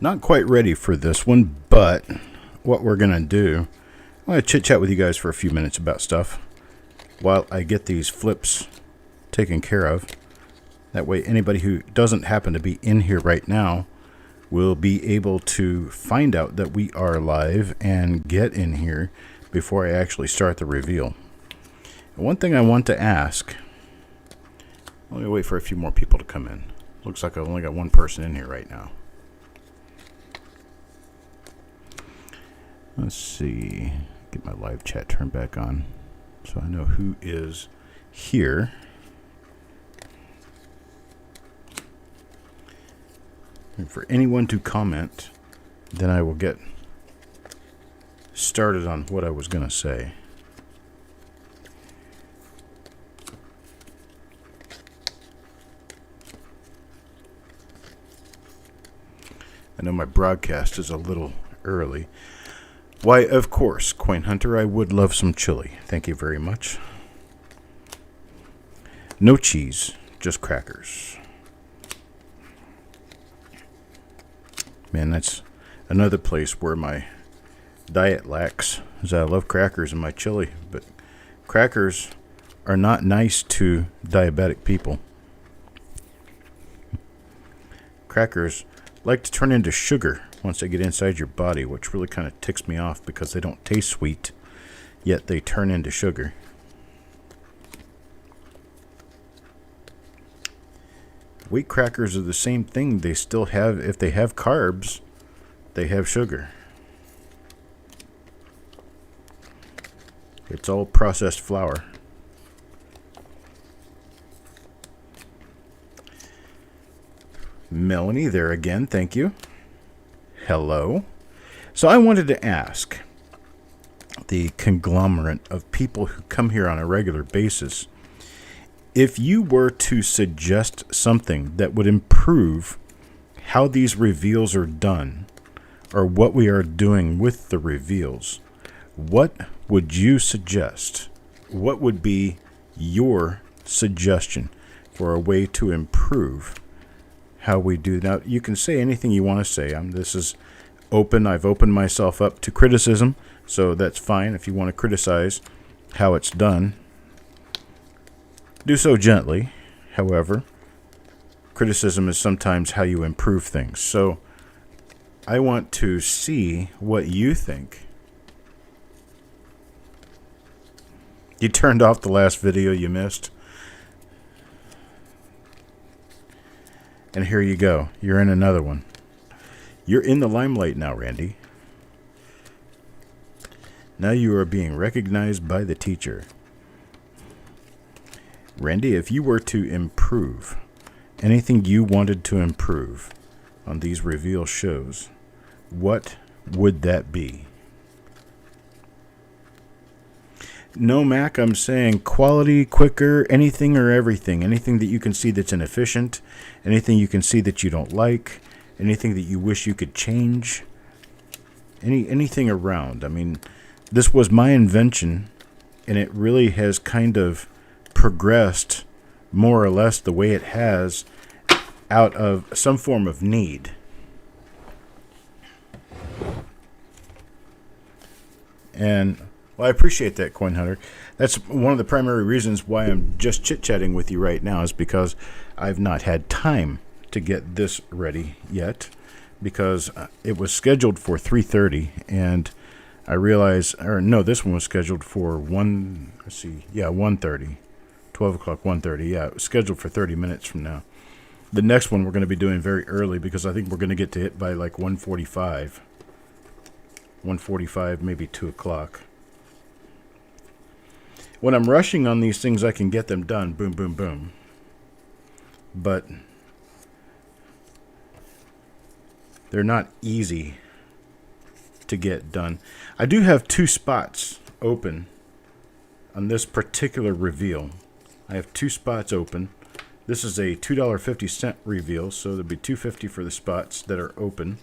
Not quite ready for this one, but what we're going to do, I'm going to chit-chat with you guys for a few minutes about stuff while I get these flips taken care of. That way anybody who doesn't happen to be in here right now will be able to find out that we are live and get in here before I actually start the reveal. And one thing I want to ask, let me wait for a few more people to come in. Looks like I've only got one person in here right now. Let's see, get my live chat turned back on so I know who is here. And for anyone to comment, then I will get started on what I was going to say. I know my broadcast is a little early. Why, of course, Coin Hunter, I would love some chili. Thank you very much. No cheese, just crackers. Man, that's another place where my diet lacks, is I love crackers in my chili, but crackers are not nice to diabetic people. Crackers like to turn into sugar once they get inside your body, which really kind of ticks me off because they don't taste sweet, yet they turn into sugar. Wheat crackers are the same thing. They still have, if they have carbs, they have sugar. It's all processed flour. Melanie, there again, thank you. Hello. So I wanted to ask the conglomerate of people who come here on a regular basis, if you were to suggest something that would improve how these reveals are done, or what we are doing with the reveals, what would you suggest? What would be your suggestion for a way to improve how we do? Now, you can say anything you want to say. This is open. I've opened myself up to criticism, so that's fine. If you want to criticize how it's done, do so gently. However, criticism is sometimes how you improve things. So I want to see what you think. You turned off the last video you missed. And here you go. You're in another one. You're in the limelight now, Randy. Now you are being recognized by the teacher. Randy, if you were to improve anything you wanted to improve on these reveal shows, what would that be? No, Mac, I'm saying quality, quicker, anything or everything. Anything that you can see that's inefficient, anything you can see that you don't like, anything that you wish you could change, anything around. I mean, this was my invention, and it really has kind of progressed more or less the way it has out of some form of need. And well, I appreciate that, Coin Hunter. That's one of the primary reasons why I'm just chit-chatting with you right now, is because I've not had time to get this ready yet, because it was scheduled for 3:30, and I realized, or no, this one was scheduled for 1:30, 12 o'clock, 1:30. Yeah, it was scheduled for 30 minutes from now. The next one we're going to be doing very early, because I think we're going to get to it by like 1:45, maybe 2 o'clock. When I'm rushing on these things, I can get them done. Boom, boom, boom. But they're not easy to get done. I do have 2 spots open on this particular reveal. I have 2 spots open. This is a $2.50 reveal, so there'll be $2.50 for the spots that are open.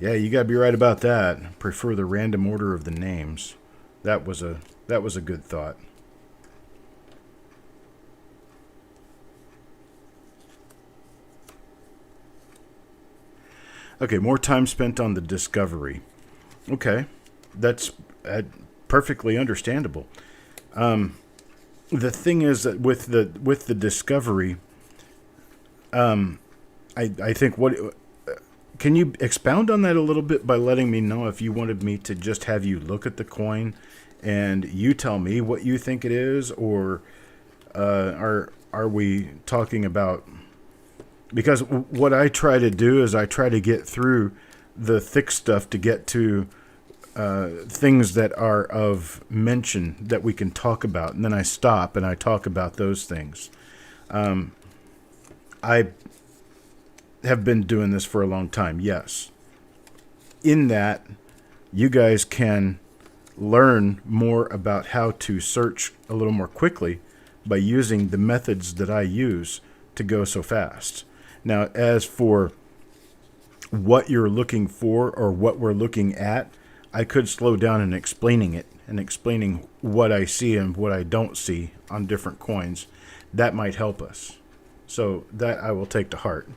Yeah, you got to be right about that. Prefer the random order of the names. That was a good thought. Okay, more time spent on the discovery. Okay, that's perfectly understandable. The thing is that with the discovery, I think what can you expound on that a little bit by letting me know if you wanted me to just have you look at the coin and you tell me what you think it is, or are we talking about? Because what I try to do is I try to get through the thick stuff to get to things that are of mention that we can talk about, and then I stop and I talk about those things. I have been doing this for a long time, yes. In that, you guys can learn more about how to search a little more quickly by using the methods that I use to go so fast. Now, as for what you're looking for or what we're looking at, I could slow down in explaining it and explaining what I see and what I don't see on different coins. That might help us. So that I will take to heart.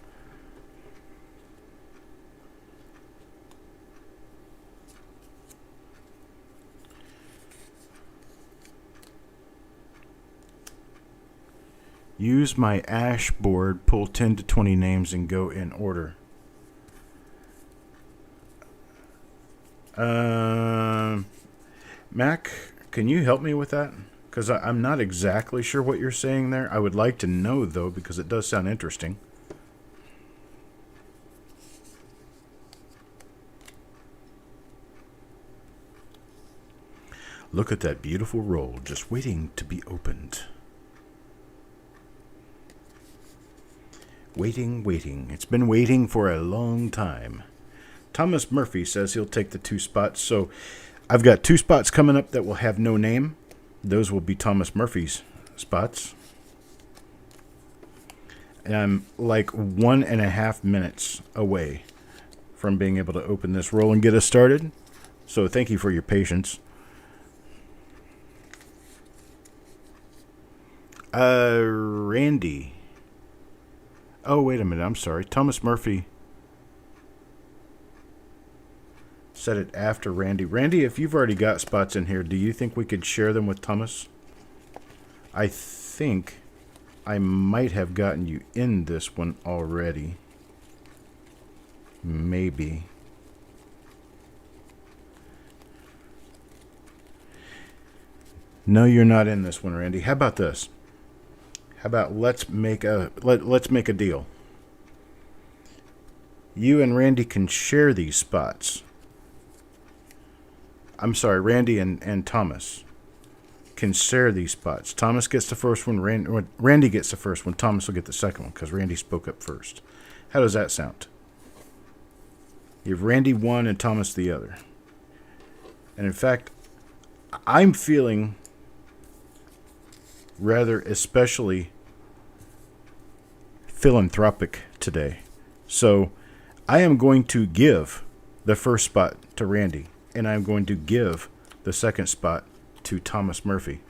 Use my ash board, pull 10 to 20 names, and go in order. Mac, can you help me with that? Because I'm not exactly sure what you're saying there. I would like to know, though, because it does sound interesting. Look at that beautiful roll, just waiting to be opened. Waiting. It's been waiting for a long time. Thomas Murphy says he'll take the 2 spots. So I've got 2 spots coming up that will have no name. Those will be Thomas Murphy's spots. And I'm like 1.5 minutes away from being able to open this roll and get us started. So thank you for your patience. Randy. Oh, wait a minute. I'm sorry. Thomas Murphy said it after Randy. Randy, if you've already got spots in here, do you think we could share them with Thomas? I think I might have gotten you in this one already. Maybe. No, you're not in this one, Randy. How about this? How about let's make a deal. You and Randy can share these spots. I'm sorry, Randy and Thomas can share these spots. Thomas gets the first one, Randy gets the first one, Thomas will get the second one because Randy spoke up first. How does that sound? You have Randy one and Thomas the other. And in fact, I'm feeling rather especially philanthropic today. So I am going to give the first spot to Randy, and I'm going to give the second spot to Thomas Murphy.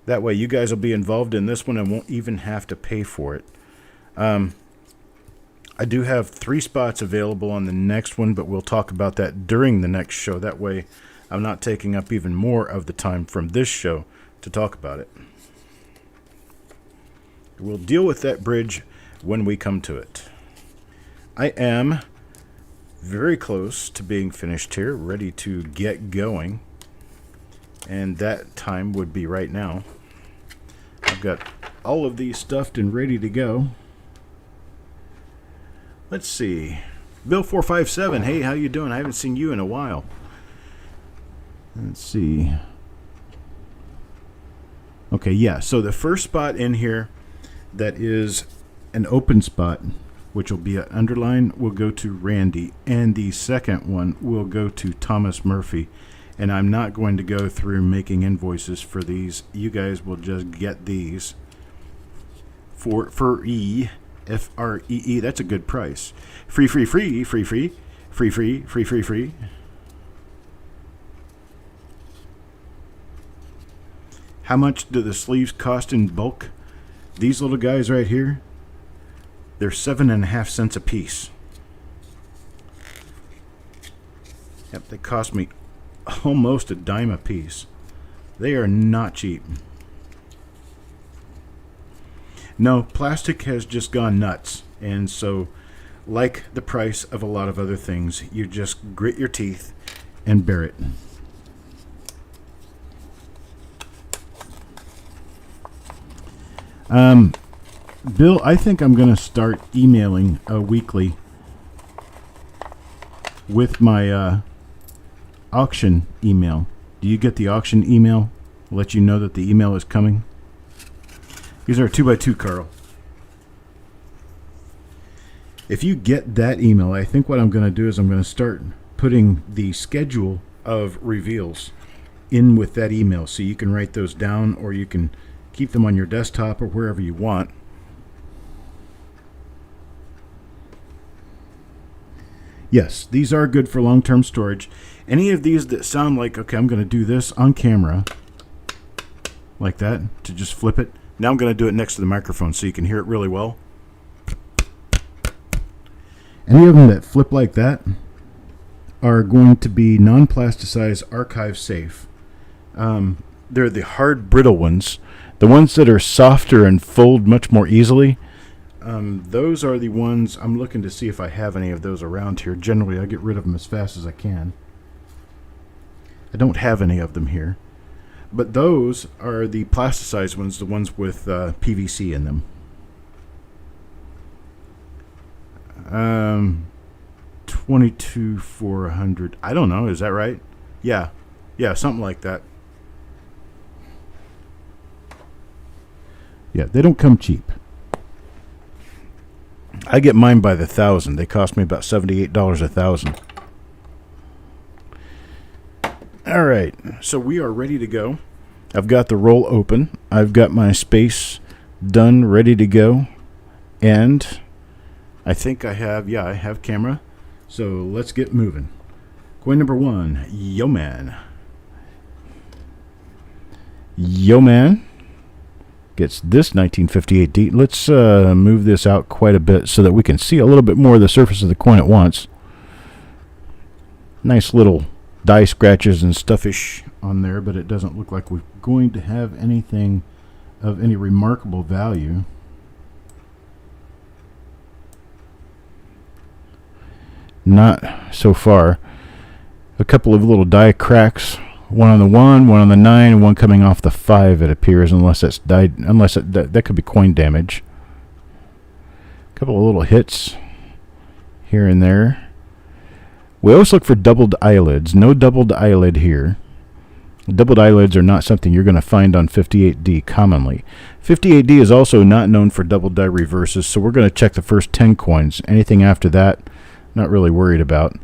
That way you guys will be involved in this one and won't even have to pay for it. I do have 3 spots available on the next one, but we'll talk about that during the next show. That way I'm not taking up even more of the time from this show to talk about it. We'll deal with that bridge when we come to it. I am very close to being finished here, ready to get going. And that time would be right now. I've got all of these stuffed and ready to go. Let's see. Bill 457, hey, how you doing? I haven't seen you in a while. Let's see. Okay, yeah, so the first spot in here that is an open spot, which will be an underline, will go to Randy, and the second one will go to Thomas Murphy. And I'm not going to go through making invoices for these. You guys will just get these for FREE. F-R-E-E. That's a good price. Free. How much do the sleeves cost in bulk? These little guys right here, they're 7.5 cents a piece. Yep, they cost me almost a dime a piece. They are not cheap. No, plastic has just gone nuts. And so, like the price of a lot of other things, you just grit your teeth and bear it. Bill, I think I'm going to start emailing weekly with my auction email. Do you get the auction email? I'll let you know that the email is coming. These are 2x2, Carl. If you get that email, I think what I'm going to do is I'm going to start putting the schedule of reveals in with that email, so you can write those down, or you can keep them on your desktop or wherever you want. Yes, these are good for long-term storage. Any of these that sound like, okay, I'm going to do this on camera, like that, to just flip it. Now I'm going to do it next to the microphone so you can hear it really well. Any of them that flip like that are going to be non-plasticized, archive safe. They're the hard, brittle ones. The ones that are softer and fold much more easily, those are the ones I'm looking to see if I have any of those around here. Generally, I get rid of them as fast as I can. I don't have any of them here. But those are the plasticized ones, the ones with PVC in them. 22,400. I don't know. Is that right? Yeah. Yeah, something like that. Yeah, they don't come cheap. I get mine by the thousand. They cost me about $78 a thousand. All right, so we are ready to go. I've got the roll open. I've got my space done, ready to go. And I think I have camera. So let's get moving. Coin number 1, Yo Man. Yo Man gets this 1958D. Let's move this out quite a bit so that we can see a little bit more of the surface of the coin at once. Nice little die scratches and stuffish on there, but it doesn't look like we're going to have anything of any remarkable value. Not so far. A couple of little die cracks. One on the 1, one on the 9, and one coming off the 5, it appears, unless that's died, that could be coin damage. A couple of little hits here and there. We always look for doubled eyelids. No doubled eyelid here. Doubled eyelids are not something you're going to find on 58D commonly. 58D is also not known for double die reverses, so we're going to check the first 10 coins. Anything after that, not really worried about.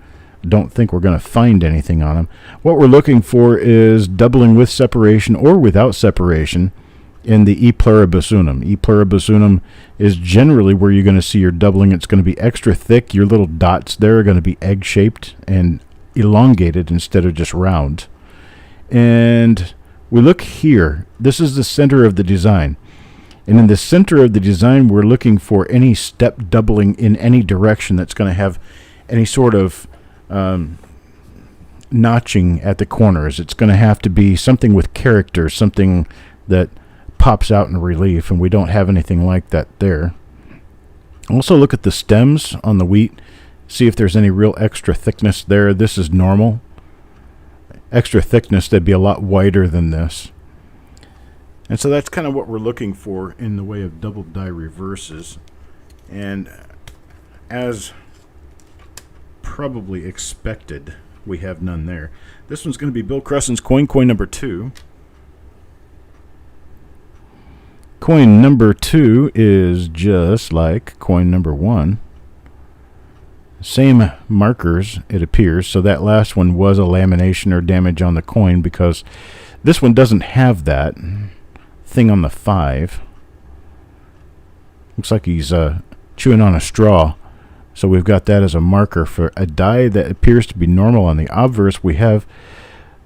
Don't think we're going to find anything on them. What we're looking for is doubling with separation or without separation in the E pluribus unum. E pluribus unum is generally where you're going to see your doubling. It's going to be extra thick. Your little dots there are going to be egg-shaped and elongated instead of just round. And we look here. This is the center of the design. And in the center of the design, we're looking for any step doubling in any direction that's going to have any sort of notching at the corners. It's going to have to be something with character, something that pops out in relief, and we don't have anything like that there. Also look at the stems on the wheat, see if there's any real extra thickness there. This is normal. Extra thickness, that'd be a lot wider than this. And so that's kind of what we're looking for in the way of double die reverses. And as probably expected, we have none there. This one's going to be Bill Crescent's coin number 2. Coin number 2 is just like coin number 1. Same markers, it appears. So that last one was a lamination or damage on the coin, because this one doesn't have that thing on the 5. Looks like he's chewing on a straw. So we've got that as a marker for a die that appears to be normal. On the obverse, we have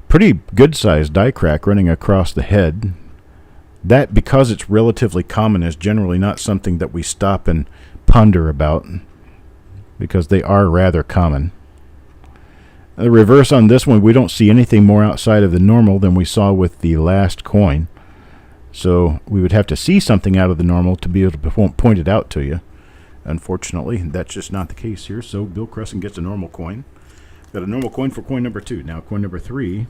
pretty good sized die crack running across the head. That, because it's relatively common, is generally not something that we stop and ponder about, because they are rather common. The reverse on this one, we don't see anything more outside of the normal than we saw with the last coin. So we would have to see something out of the normal to be able to point it out to you. Unfortunately, that's just not the case here. So Bill Crescent gets a normal coin. Got a normal coin for coin number 2. Now coin number 3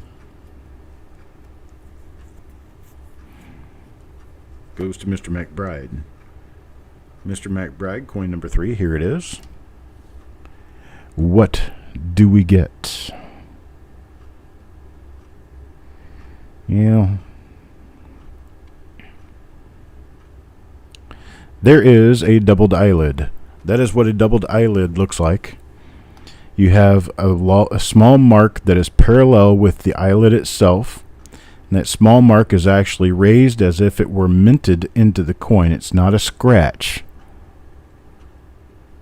goes to Mr. McBride. Mr. McBride, coin number 3, here it is. What do we get? Yeah. There is a doubled eyelid. That is what a doubled eyelid looks like. You have a small mark that is parallel with the eyelid itself. And that small mark is actually raised as if it were minted into the coin. It's not a scratch.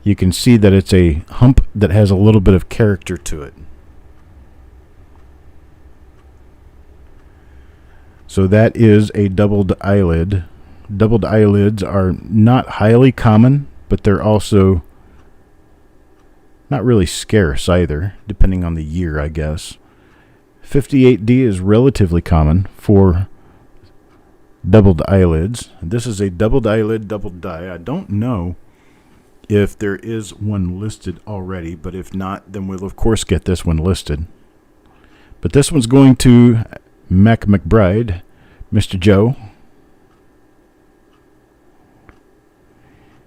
You can see that it's a hump that has a little bit of character to it. So that is a doubled eyelid. Doubled eyelids are not highly common, but they're also not really scarce either, depending on the year, I guess. 58D is relatively common for doubled eyelids. This is a doubled eyelid, doubled die. I don't know if there is one listed already, but if not, then we'll of course get this one listed. But this one's going to Mac McBride, Mr. Joe.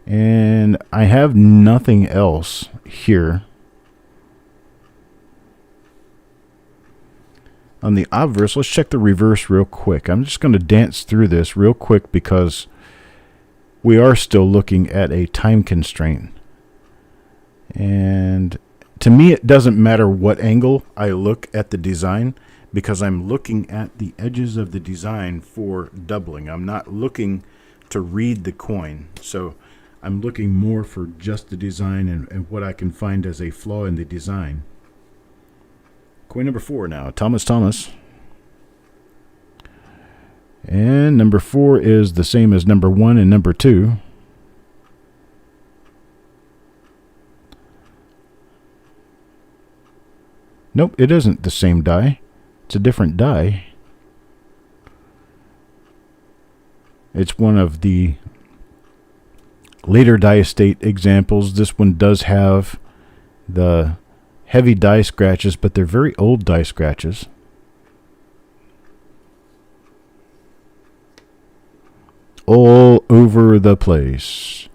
And I have nothing else here. On the obverse, let's check the reverse real quick. I'm just going to dance through this real quick because we are still looking at a time constraint. And to me, it doesn't matter what angle I look at the design, because I'm looking at the edges of the design for doubling. I'm not looking to read the coin. So I'm looking more for just the design and what I can find as a flaw in the design. Coin number 4 now, Thomas. And number 4 is the same as number 1 and number 2. Nope, it isn't the same die. It's a different die. It's one of the later die estate examples. This one does have the heavy die scratches, but they're very old die scratches. All over the place.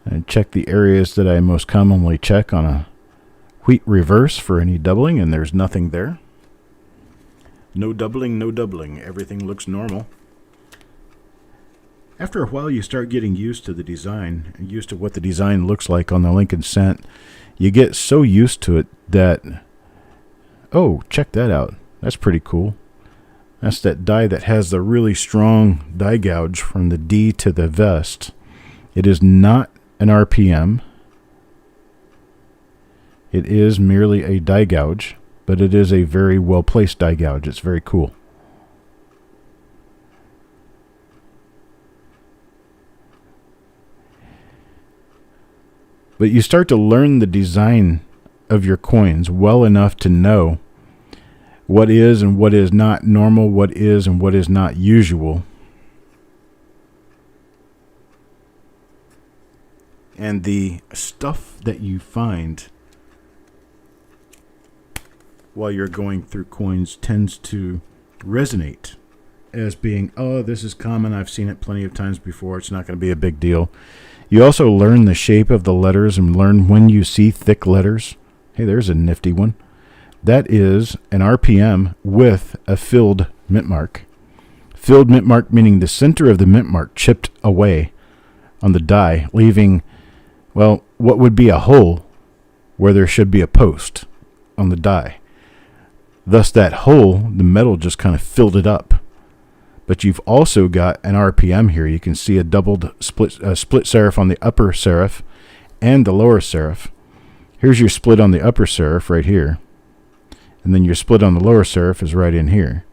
And check the areas that I most commonly check on a wheat reverse for any doubling, and there's nothing there. No doubling, no doubling. Everything looks normal. After a while, you start getting used to the design, used to what the design looks like on the Lincoln Cent. You get so used to it that, oh, check that out. That's pretty cool. That's that die that has the really strong die gouge from the D to the vest. It is not an RPM. It is merely a die gouge, but it is a very well-placed die gouge. It's very cool. But you start to learn the design of your coins well enough to know what is and what is not normal, what is and what is not usual. And the stuff that you find while you're going through coins tends to resonate as being, oh, this is common, I've seen it plenty of times before, it's not going to be a big deal. You also learn the shape of the letters and learn when you see thick letters. Hey, there's a nifty one. That is an RPM with a filled mint mark. Filled mint mark meaning the center of the mint mark chipped away on the die, leaving, well, what would be a hole where there should be a post on the die. Thus that hole, the metal just kind of filled it up. But you've also got an RPM here. You can see a doubled split serif on the upper serif and the lower serif. Here's your split on the upper serif right here. And then your split on the lower serif is right in here.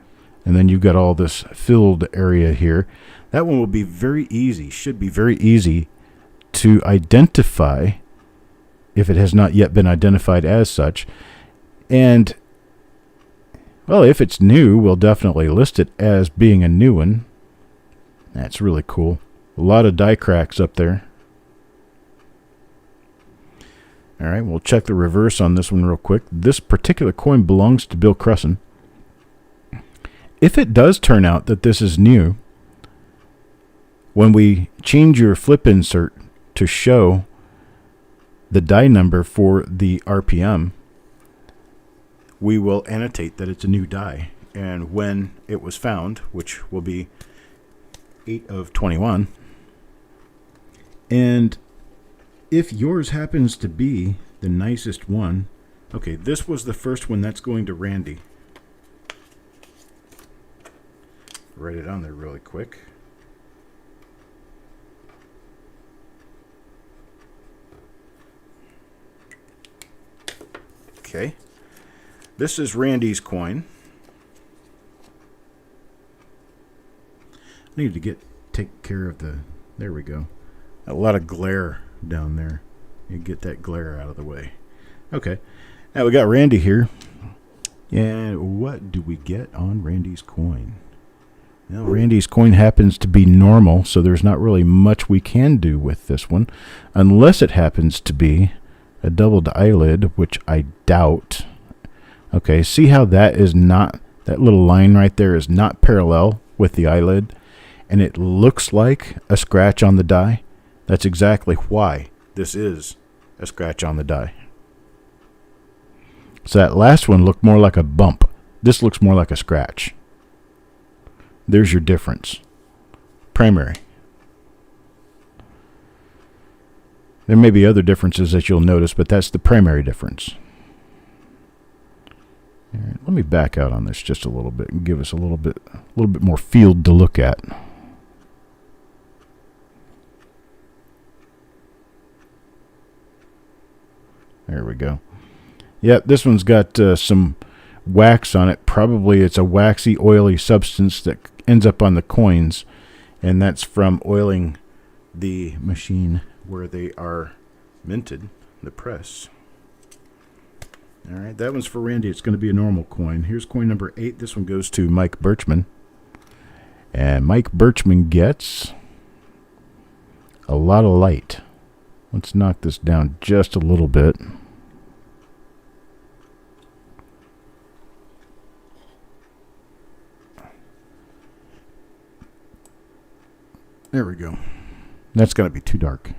And then you've got all this filled area here. That one will be very easy, should be very easy to identify if it has not yet been identified as such. And, well, if it's new, we'll definitely list it as being a new one. That's really cool. A lot of die cracks up there. All right, we'll check the reverse on this one real quick. This particular coin belongs to Bill Crusson. If it does turn out that this is new, when we change your flip insert to show the die number for the RPM, we will annotate that it's a new die. And when it was found, which will be 8 of 21, and if yours happens to be the nicest one, okay, this was the first one, that's going to Randy. Write it on there really quick. Okay, this is Randy's coin. I need to take care of there we go. A lot of glare down there. You get that glare out of the way. Okay, now we got Randy here. And what do we get on Randy's coin? Well, Randy's coin happens to be normal, so there's not really much we can do with this one, unless it happens to be a doubled eyelid, which I doubt. Okay, see how that little line right there is not parallel with the eyelid, and it looks like a scratch on the die? That's exactly why this is a scratch on the die. So that last one looked more like a bump. This looks more like a scratch. There's your difference. Primary. There may be other differences that you'll notice, but that's the primary difference. All right, let me back out on this just a little bit and give us a little bit more field to look at. There we go. Yep, this one's got some wax on it. Probably it's a waxy, oily substance that ends up on the coins, and that's from oiling the machine where they are minted, the press. All right, that one's for Randy. It's going to be a normal coin. Here's coin number 8. This one goes to Mike Birchman. And Mike Birchman gets a lot of light. Let's knock this down just a little bit. There we go. That's got to be too dark.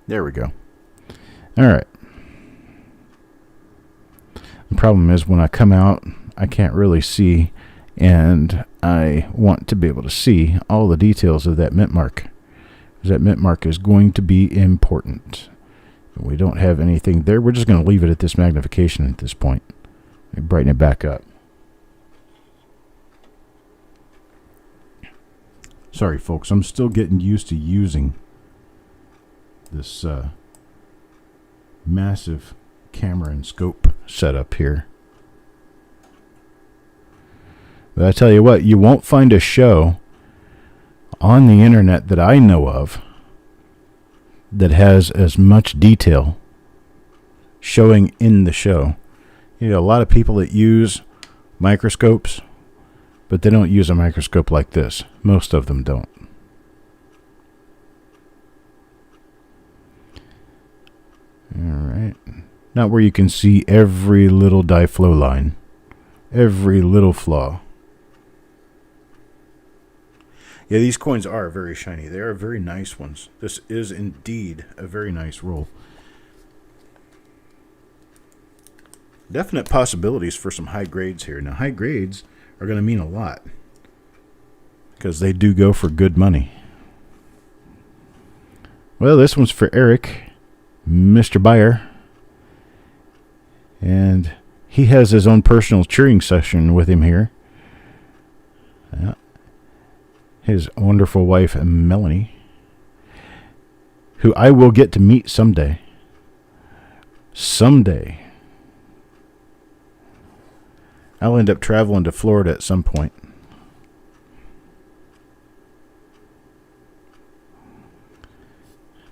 There we go. All right. The problem is when I come out, I can't really see, and I want to be able to see all the details of that mint mark, because that mint mark is going to be important. We don't have anything there. We're just going to leave it at this magnification at this point. Let me brighten it back up. Sorry, folks. I'm still getting used to using this massive camera and scope setup here. But I tell you what, you won't find a show on the internet that I know of that has as much detail showing in the show. You know, a lot of people that use microscopes, but they don't use a microscope like this. Most of them don't. All right. Not where you can see every little die flow line, every little flaw. Yeah, these coins are very shiny. They are very nice ones. This is indeed a very nice roll. Definite possibilities for some high grades here. Now, high grades are going to mean a lot because they do go for good money. Well, this one's for Eric, Mr. Buyer. And he has his own personal cheering session with him here. His wonderful wife, Melanie, who I will get to meet someday. Someday. I'll end up traveling to Florida at some point.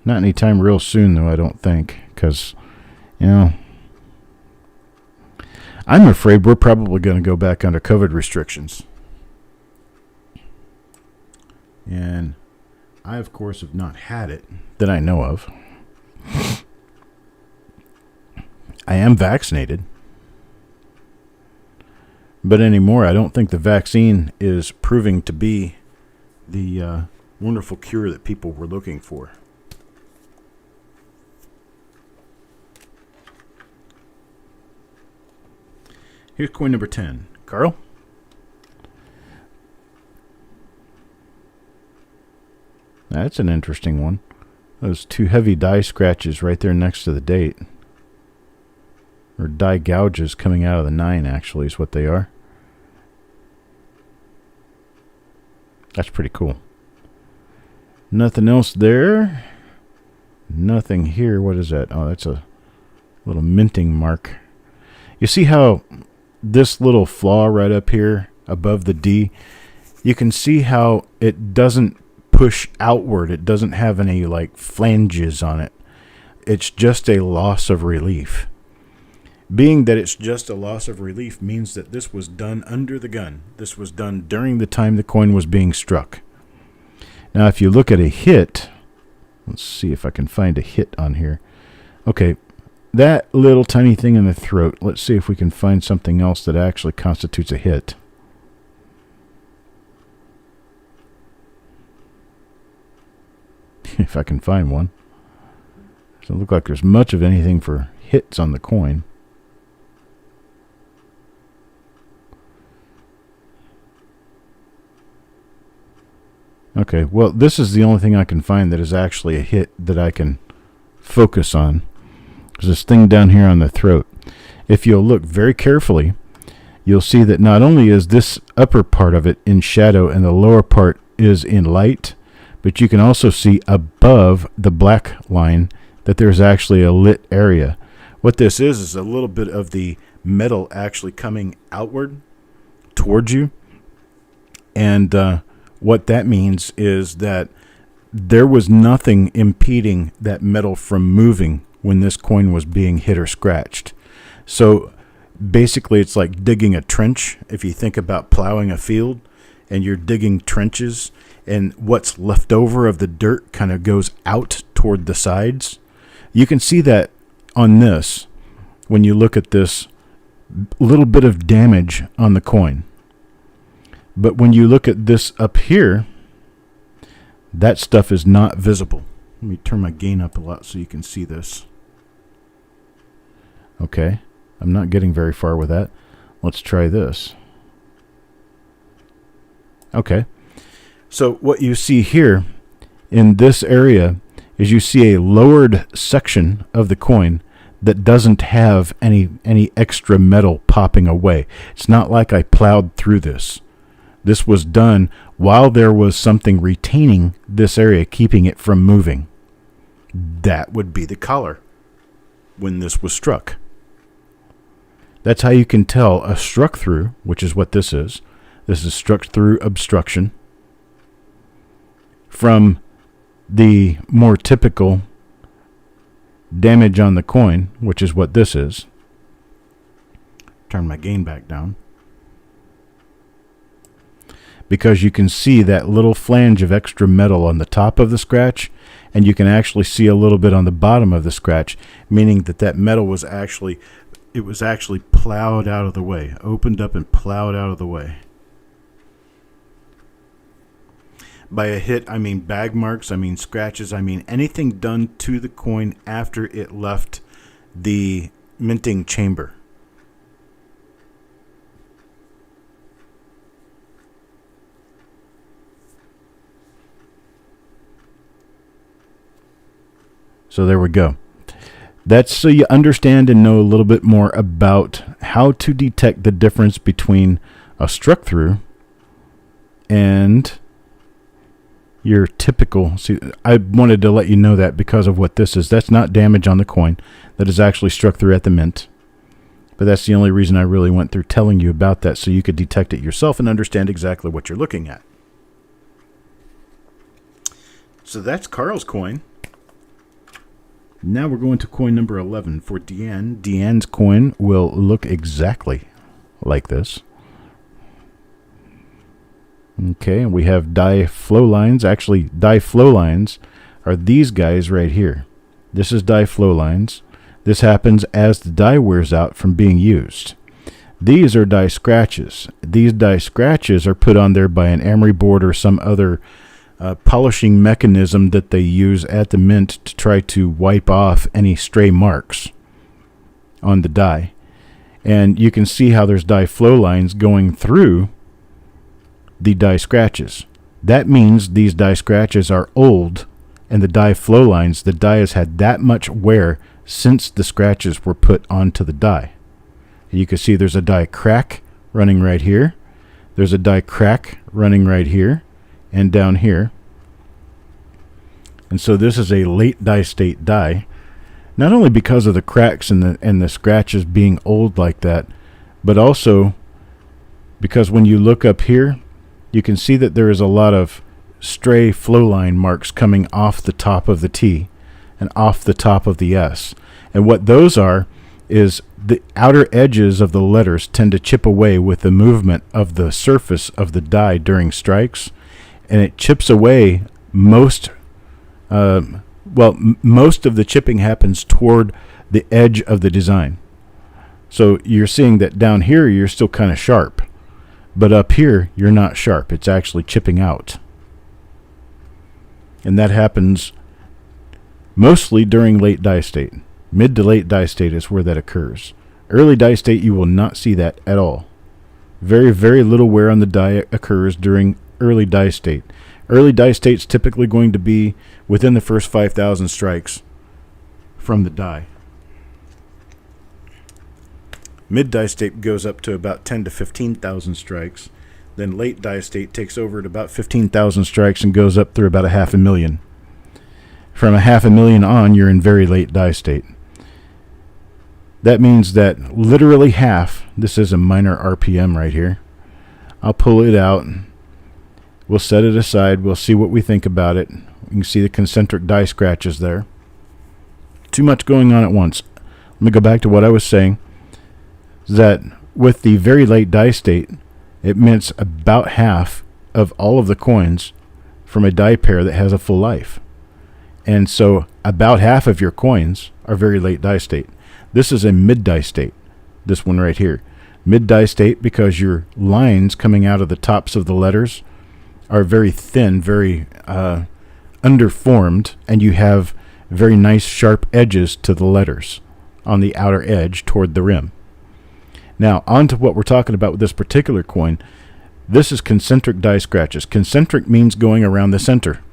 Not anytime real soon, though, I don't think. Because, you know, I'm afraid we're probably going to go back under COVID restrictions. And I, of course, have not had it that I know of. I am vaccinated. But anymore, I don't think the vaccine is proving to be the wonderful cure that people were looking for. Here's coin number 10. Carl? That's an interesting one. Those two heavy die scratches right there next to the date. Or die gouges coming out of the 9, actually, is what they are. That's pretty cool. Nothing else there. Nothing here. What is that? Oh, that's a little minting mark. You see how this little flaw right up here above the D, you can see how it doesn't push outward. It doesn't have any like flanges on it. It's just a loss of relief. Being that it's just a loss of relief means that this was done under the gun. This was done during the time the coin was being struck. Now, if you look at a hit, let's see if I can find a hit on here. Okay, that little tiny thing in the throat, let's see if we can find something else that actually constitutes a hit. If I can find one. Doesn't look like there's much of anything for hits on the coin. Okay, well, this is the only thing I can find that is actually a hit that I can focus on. There's this thing down here on the throat. If you'll look very carefully, you'll see that not only is this upper part of it in shadow and the lower part is in light, but you can also see above the black line that there's actually a lit area. What this is a little bit of the metal actually coming outward towards you. And what that means is that there was nothing impeding that metal from moving when this coin was being hit or scratched. So basically it's like digging a trench. If you think about plowing a field and you're digging trenches and what's left over of the dirt kind of goes out toward the sides, you can see that on this when you look at this little bit of damage on the coin. But when you look at this up here, that stuff is not visible. Let me turn my gain up a lot so you can see this. Okay, I'm not getting very far with that. Let's try this. Okay, so what you see here in this area is you see a lowered section of the coin that doesn't have any extra metal popping away. It's not like I plowed through this. This was done while there was something retaining this area, keeping it from moving. That would be the collar when this was struck. That's how you can tell a struck through, which is what this is. This is struck through obstruction, from the more typical damage on the coin, which is what this is. Turn my gain back down. Because you can see that little flange of extra metal on the top of the scratch, and you can actually see a little bit on the bottom of the scratch, meaning that that metal was actually, it was actually plowed out of the way, opened up and plowed out of the way. By a hit, I mean bag marks, I mean scratches, I mean anything done to the coin after it left the minting chamber. So there we go. That's so you understand and know a little bit more about how to detect the difference between a struck through and your typical. See, I wanted to let you know that because of what this is. That's not damage on the coin. That is actually struck through at the mint. But that's the only reason I really went through telling you about that, so you could detect it yourself and understand exactly what you're looking at. So that's Carl's coin. Now we're going to coin number 11 for Deanne. Deanne's coin will look exactly like this. Okay, and we have die flow lines. Actually, die flow lines are these guys right here. This is die flow lines. This happens as the die wears out from being used. These are die scratches. These die scratches are put on there by an emery board or some other polishing mechanism that they use at the mint to try to wipe off any stray marks on the die. And you can see how there's die flow lines going through the die scratches. That means these die scratches are old, and the die flow lines, the die has had that much wear since the scratches were put onto the die. You can see there's a die crack running right here. There's a die crack running right here and down here. And so this is a late die state die, not only because of the cracks and the scratches being old like that, but also because when you look up here, you can see that there is a lot of stray flow line marks coming off the top of the T and off the top of the S. And what those are is the outer edges of the letters tend to chip away with the movement of the surface of the die during strikes, and it chips away most of the chipping happens toward the edge of the design. So you're seeing that down here you're still kind of sharp, but up here you're not sharp. It's actually chipping out. And that happens mostly during late die state. Mid to late die state is where that occurs. Early die state, you will not see that at all. Very, very little wear on the die occurs during early die state. Early die state is typically going to be within the first 5,000 strikes from the die. Mid die state goes up to about 10 to 15,000 strikes. Then late die state takes over at about 15,000 strikes and goes up through about 500,000. From 500,000 on, you're in very late die state. That means that literally half, this is a minor RPM right here. I'll pull it out. We'll set it aside. We'll see what we think about it. You can see the concentric die scratches there. Too much going on at once. Let me go back to what I was saying. That with the very late die state, it mints about half of all of the coins from a die pair that has a full life. And so about half of your coins are very late die state. This is a mid die state, this one right here. Mid die state because your lines coming out of the tops of the letters are very thin, very underformed, and you have very nice sharp edges to the letters on the outer edge toward the rim. Now, on to what we're talking about with this particular coin. This is concentric die scratches. Concentric means going around the center.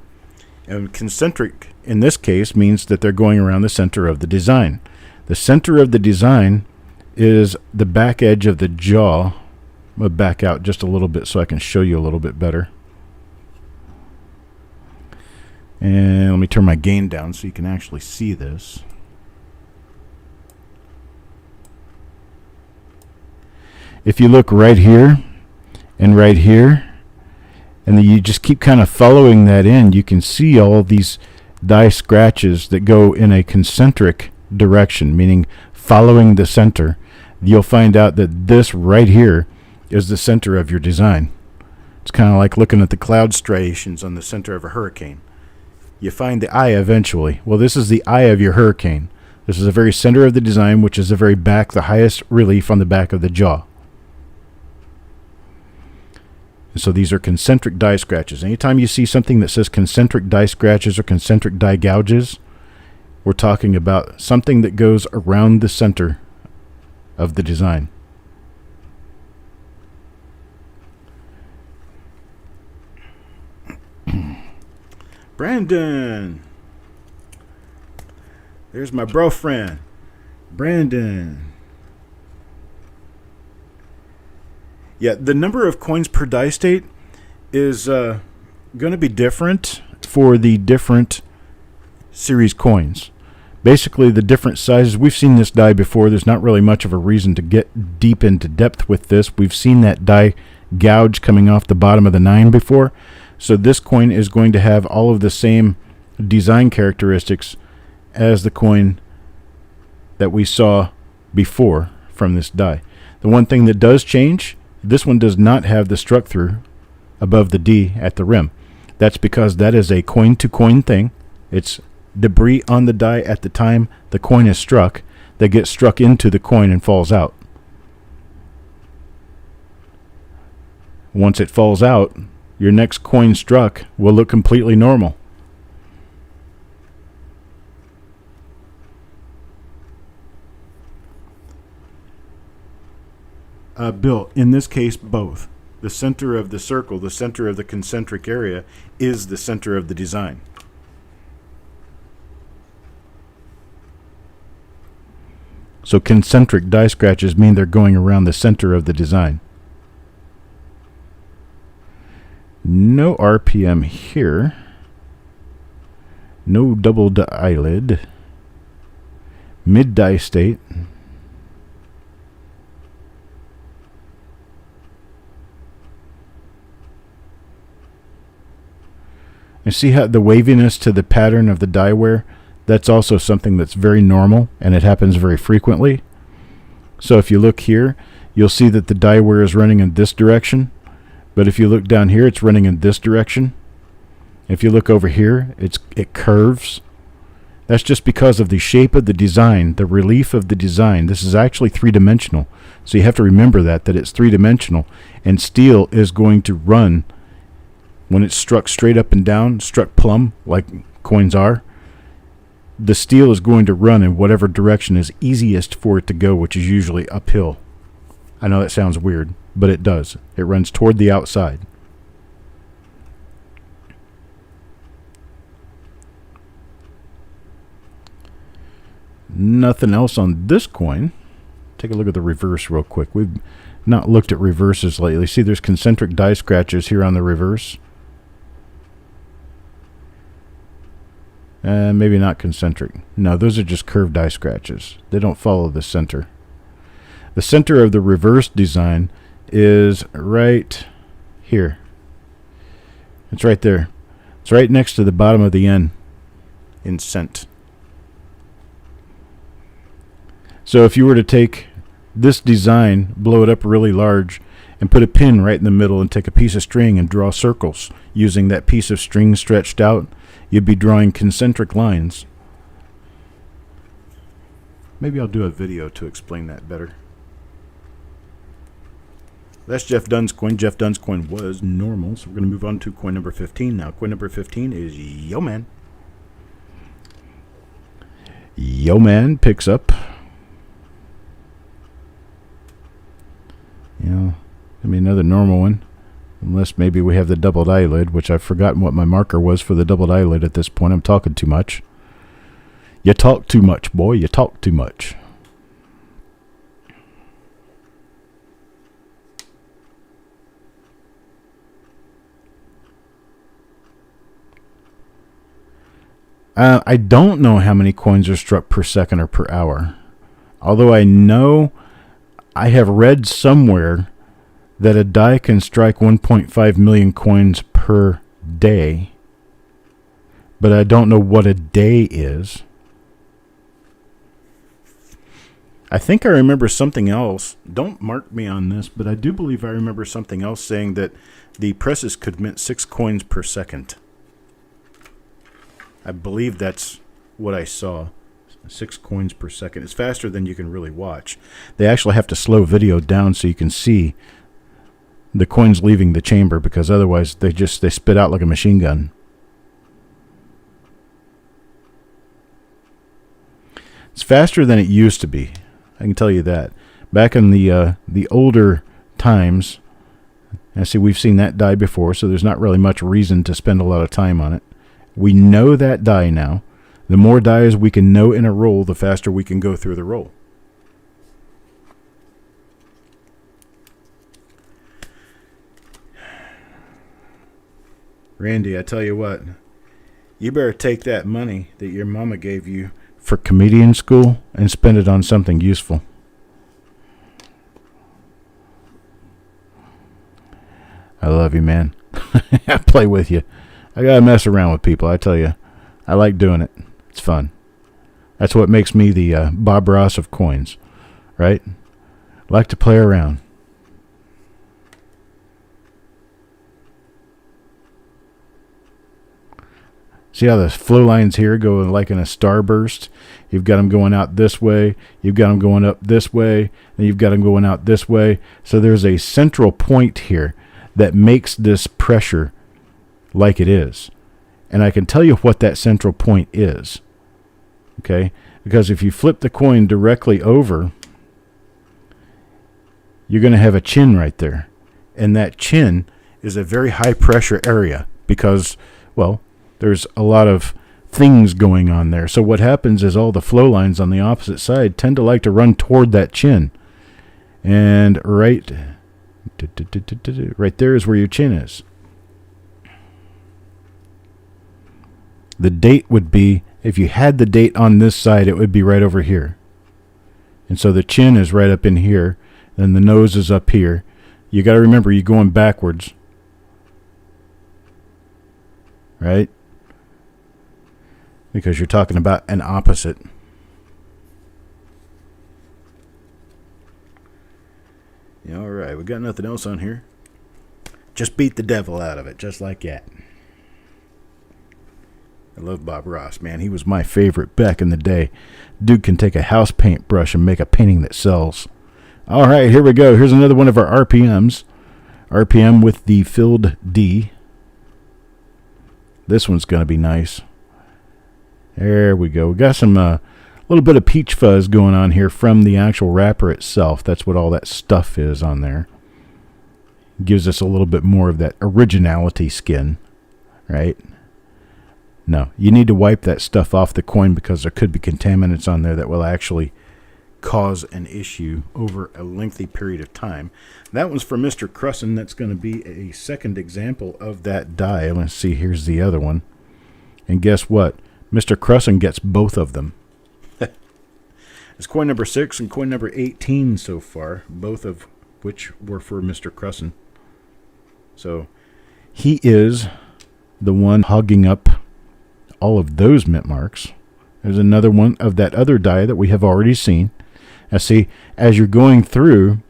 And concentric, in this case, means that they're going around the center of the design. The center of the design is the back edge of the jaw. I'm going to back out just a little bit so I can show you a little bit better. And let me turn my gain down so you can actually see this. If you look right here and right here, and then you just keep kind of following that in, you can see all these die scratches that go in a concentric direction, meaning following the center. You'll find out that this right here is the center of your design. It's kind of like looking at the cloud striations on the center of a hurricane. You find the eye eventually. Well, this is the eye of your hurricane. This is the very center of the design, which is the very back, the highest relief on the back of the jaw. And so these are concentric die scratches. Anytime you see something that says concentric die scratches or concentric die gouges, we're talking about something that goes around the center of the design. Brandon! There's my bro friend, Brandon. Yeah, the number of coins per die state is going to be different for the different series coins Basically, the different sizes. We've seen this die before. There's not really much of a reason to get deep into depth with this. We've seen that die gouge coming off the bottom of the 9 before. So this coin is going to have all of the same design characteristics as the coin that we saw before from this die. The one thing that does change, this one does not have the struck through above the D at the rim. That's because that is a coin-to-coin thing. It's debris on the die at the time the coin is struck that gets struck into the coin and falls out. Once it falls out, your next coin struck will look completely normal. Bill, in this case, both. The center of the circle, the center of the concentric area, is the center of the design. So concentric die scratches mean they're going around the center of the design. No RPM here. No double eyelid. Mid die state. And see how the waviness to the pattern of the die wear? That's also something that's very normal, and it happens very frequently. So if you look here, you'll see that the die wear is running in this direction. But if you look down here, it's running in this direction. If you look over here, it curves. That's just because of the shape of the design, the relief of the design. This is actually three-dimensional. So you have to remember that it's three-dimensional. And steel is going to run when it's struck straight up and down, struck plumb, like coins are. The steel is going to run in whatever direction is easiest for it to go, which is usually uphill. I know that sounds weird, but it does. It runs toward the outside. Nothing else on this coin. Take a look at the reverse real quick. We've not looked at reverses lately. See, there's concentric die scratches here on the reverse. Maybe not concentric. No, those are just curved die scratches. They don't follow the center. The center of the reverse design is right here. It's right there. It's right next to the bottom of the N in cent. So if you were to take this design, blow it up really large, and put a pin right in the middle and take a piece of string and draw circles using that piece of string stretched out, you'd be drawing concentric lines. Maybe I'll do a video to explain that better. That's Jeff Dunn's coin. Jeff Dunn's coin was normal, so we're going to move on to coin number 15 now. Coin number 15 is Yo Man. Yo Man picks up. I mean, another normal one. Unless maybe we have the doubled eyelid, which I've forgotten what my marker was for the doubled eyelid at this point. I'm talking too much. You talk too much, boy. You talk too much. I don't know how many coins are struck per second or per hour. Although I know I have read somewhere that a die can strike 1.5 million coins per day. But I don't know what a day is. I think I remember something else. Don't mark me on this, but I do believe I remember something else saying that the presses could mint 6 coins per second. I believe that's what I saw. 6 coins per second. It's faster than you can really watch. They actually have to slow video down so you can see the coins leaving the chamber, because otherwise they spit out like a machine gun. It's faster than it used to be. I can tell you that. Back in the older times, I see we've seen that die before, so there's not really much reason to spend a lot of time on it. We know that die now. The more dies we can know in a roll, the faster we can go through the roll. Randy, I tell you what, you better take that money that your mama gave you for comedian school and spend it on something useful. I love you, man. I play with you. I gotta mess around with people, I tell you. I like doing it. It's fun. That's what makes me the Bob Ross of coins, right? Like to play around. See how the flow lines here go like in a starburst? You've got them going out this way. You've got them going up this way. And you've got them going out this way. So there's a central point here that makes this pressure like it is. And I can tell you what that central point is. Okay? Because if you flip the coin directly over, you're going to have a chin right there. And that chin is a very high pressure area because, well, there's a lot of things going on there. So what happens is all the flow lines on the opposite side tend to like to run toward that chin. And right there is where your chin is. The date would be, if you had the date on this side, it would be right over here. And so the chin is right up in here. Then the nose is up here. You got to remember, you're going backwards. Right? Because you're talking about an opposite. Yeah, all right, we got nothing else on here. Just beat the devil out of it, just like that. I love Bob Ross, man. He was my favorite back in the day. Dude can take a house paint brush and make a painting that sells. All right, here we go. Here's another one of our RPMs. RPM with the filled D. This one's going to be nice. There we go. We got some little bit of peach fuzz going on here from the actual wrapper itself. That's what all that stuff is on there. Gives us a little bit more of that originality skin, right? No, you need to wipe that stuff off the coin because there could be contaminants on there that will actually cause an issue over a lengthy period of time. That one's for Mr. Crusson. That's going to be a second example of that die. Let's see, here's the other one. And guess what? Mr. Crusson gets both of them. It's coin number 6 and coin number 18 so far, both of which were for Mr. Crusson. So he is the one hogging up all of those mint marks. There's another one of that other die that we have already seen. Now see, as you're going through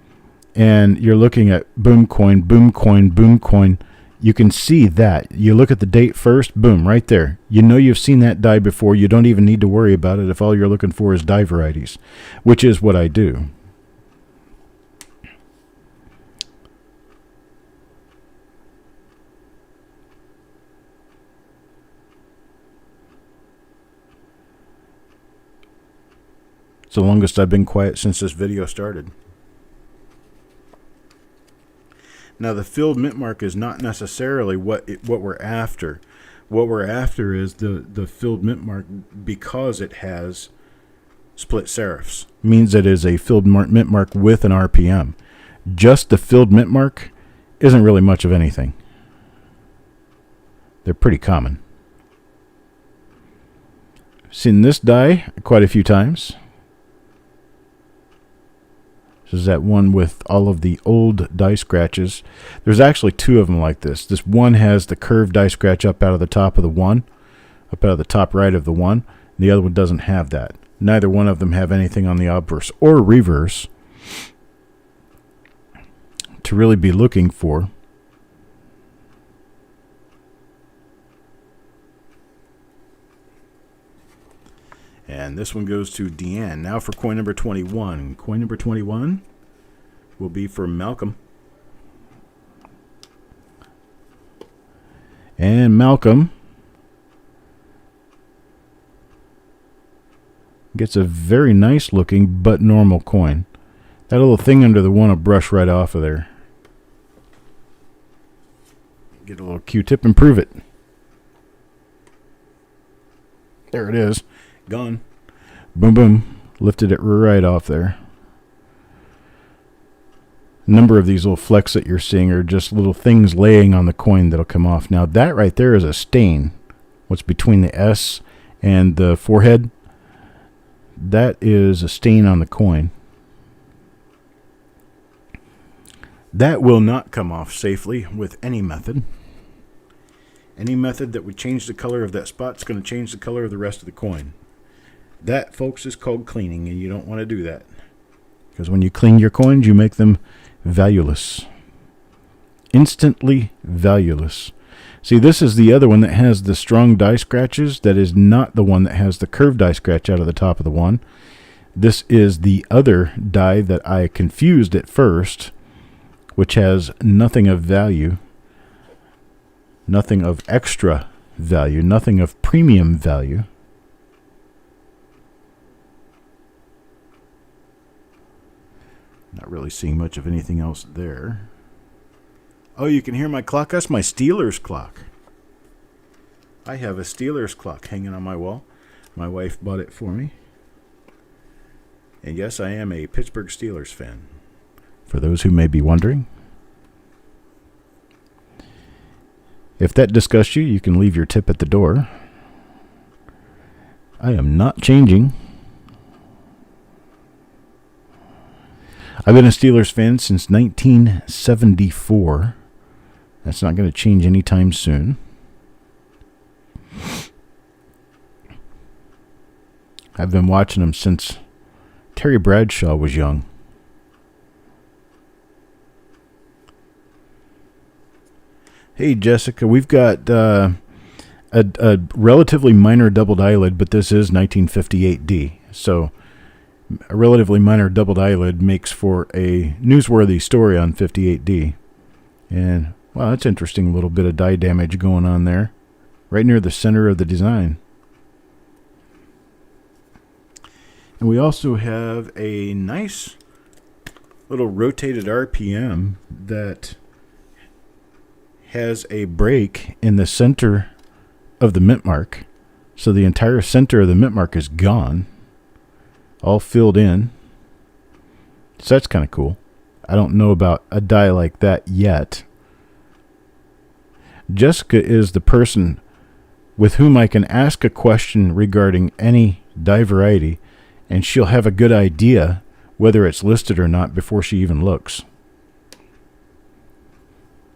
and you're looking at boom coin, boom coin, boom coin, you can see that. You look at the date first, boom, right there. You know you've seen that die before. You don't even need to worry about it if all you're looking for is die varieties, which is what I do. It's the longest I've been quiet since this video started. Now, the filled mint mark is not necessarily what we're after. What we're after is the filled mint mark because it has split serifs. Means it is a filled mint mark with an RPM. Just the filled mint mark isn't really much of anything. They're pretty common. I've seen this die quite a few times. This is that one with all of the old die scratches. There's actually two of them like this. This one has the curved die scratch up out of the top of the one, up out of the top right of the one. The other one doesn't have that. Neither one of them have anything on the obverse or reverse to really be looking for. And this one goes to Deanne. Now for coin number 21. Coin number 21 will be for Malcolm. And Malcolm gets a very nice looking but normal coin. That little thing under the one will brush right off of there. Get a little Q-tip and prove it. There it is. Gone. Boom, boom. Lifted it right off there. A number of these little flecks that you're seeing are just little things laying on the coin that'll come off. Now that right there is a stain. What's between the S and the forehead? that is a stain on the coin. That will not come off safely with any method. Any method that would change the color of that spot is going to change the color of the rest of the coin. That, folks, is called cleaning, and you don't want to do that. Because when you clean your coins, you make them valueless. Instantly valueless. See, this is the other one that has the strong die scratches. That is not the one that has the curved die scratch out of the top of the one. This is the other die that I confused at first, which has nothing of value, nothing of extra value, nothing of premium value. Not really seeing much of anything else there. Oh, you can hear my clock? That's my Steelers clock. I have a Steelers clock hanging on my wall. My wife bought it for me. And yes, I am a Pittsburgh Steelers fan, for those who may be wondering. If that disgusts you, you can leave your tip at the door. I am not changing. I've been a Steelers fan since 1974. That's not going to change anytime soon. I've been watching them since Terry Bradshaw was young. Hey, Jessica, we've got a relatively minor doubled eyelid, but this is 1958D. So a relatively minor doubled eyelid makes for a newsworthy story on 58D. And, well, that's interesting. A little bit of dye damage going on there, right near the center of the design. And we also have a nice little rotated RPM that has a break in the center of the mint mark. So the entire center of the mint mark is gone, all filled in. So that's kind of cool. I don't know about a die like that yet. Jessica is the person with whom I can ask a question regarding any die variety, and she'll have a good idea whether it's listed or not before she even looks.